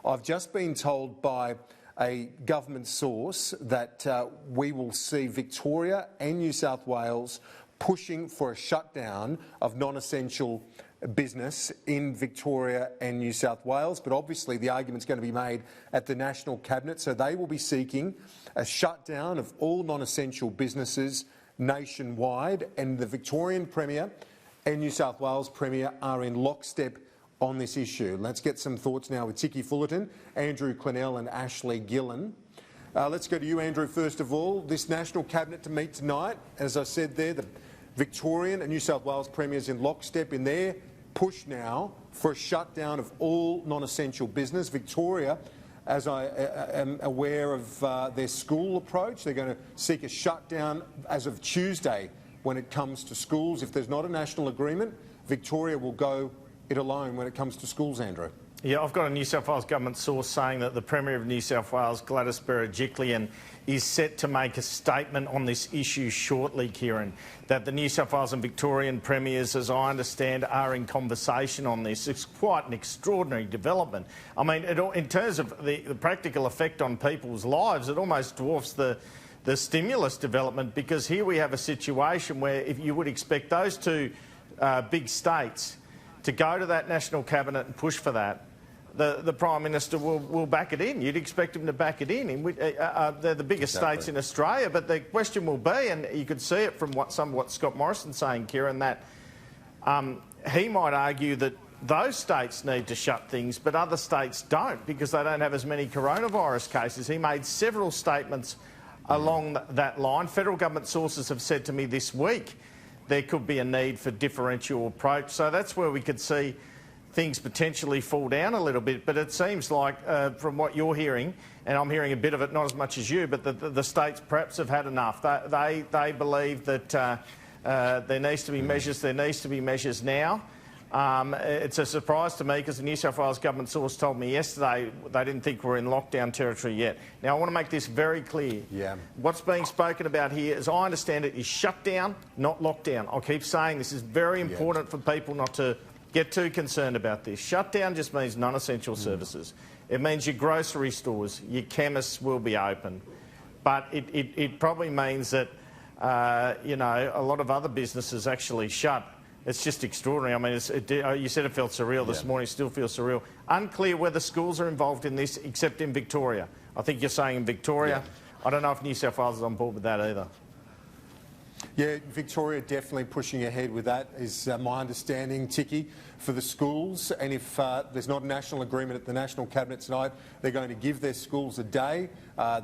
I've just been told by a government source that we will see Victoria and New South Wales pushing for a shutdown of non-essential business in Victoria and New South Wales, but obviously the argument's going to be made at the National Cabinet, so they will be seeking a shutdown of all non-essential businesses nationwide, and the Victorian Premier and New South Wales Premier are in lockstep on this issue. Let's get some thoughts now with Tikki Fullerton, Andrew Clennell and Ashley Gillen. Let's go to you, Andrew, first of all. This National Cabinet to meet tonight, as I said there, the Victorian and New South Wales Premiers in lockstep in their push now for a shutdown of all non-essential business. Victoria, as I am aware of their school approach, they're going to seek a shutdown as of Tuesday when it comes to schools. If there's not a national agreement, Victoria will go it alone when it comes to schools, Andrew. Yeah, I've got a New South Wales government source saying that the Premier of New South Wales, Gladys Berejiklian, is set to make a statement on this issue shortly, Kieran, that the New South Wales and Victorian Premiers, as I understand, are in conversation on this. It's quite an extraordinary development. I mean, in terms of the practical effect on people's lives, it almost dwarfs the stimulus development, because here we have a situation where if you would expect those two big states to go to that National Cabinet and push for that, the Prime Minister will back it in. You'd expect him to back it in. They're the biggest states in Australia, but the question will be, and you could see it from what Scott Morrison's saying, Kieran, that he might argue that those states need to shut things, but other states don't because they don't have as many coronavirus cases. He made several statements along that line. Federal government sources have said to me this week there could be a need for differential approach. So that's where we could see things potentially fall down a little bit. But it seems like, from what you're hearing, and I'm hearing a bit of it, not as much as you, but the states perhaps have had enough. They believe that there needs to be measures. There needs to be measures now. It's a surprise to me because the New South Wales government source told me yesterday they didn't think we're in lockdown territory yet. Now, I want to make this very clear. Yeah. What's being spoken about here, as I understand it, is shutdown, not lockdown. I'll keep saying this is very important for people not to get too concerned about this. Shutdown just means non-essential services. It means your grocery stores, your chemists will be open. But it probably means that, you know, a lot of other businesses actually shut. It's just extraordinary. I mean, you said it felt surreal this morning. It still feels surreal. Unclear whether schools are involved in this, except in Victoria. I think you're saying in Victoria. I don't know if New South Wales is on board with that either. Yeah, Victoria definitely pushing ahead with that, is my understanding, Tikki, for the schools. And if there's not a national agreement at the National Cabinet tonight, they're going to give their schools a day.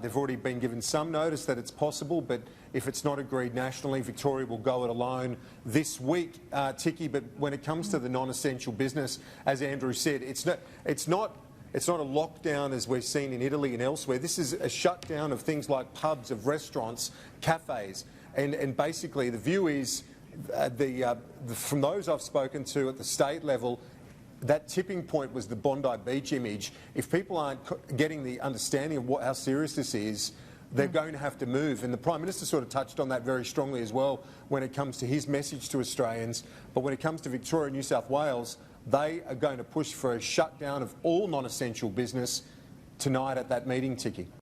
They've already been given some notice that it's possible, but if it's not agreed nationally, Victoria will go it alone this week, Tikki. But when it comes to the non-essential business, as Andrew said, it's not a lockdown as we've seen in Italy and elsewhere. This is a shutdown of things like pubs, of restaurants, cafes. And basically the view is, from those I've spoken to at the state level, that tipping point was the Bondi Beach image. If people aren't getting the understanding of how serious this is, they're going to have to move. And the Prime Minister sort of touched on that very strongly as well when it comes to his message to Australians. But when it comes to Victoria and New South Wales, they are going to push for a shutdown of all non-essential business tonight at that meeting, Tikki.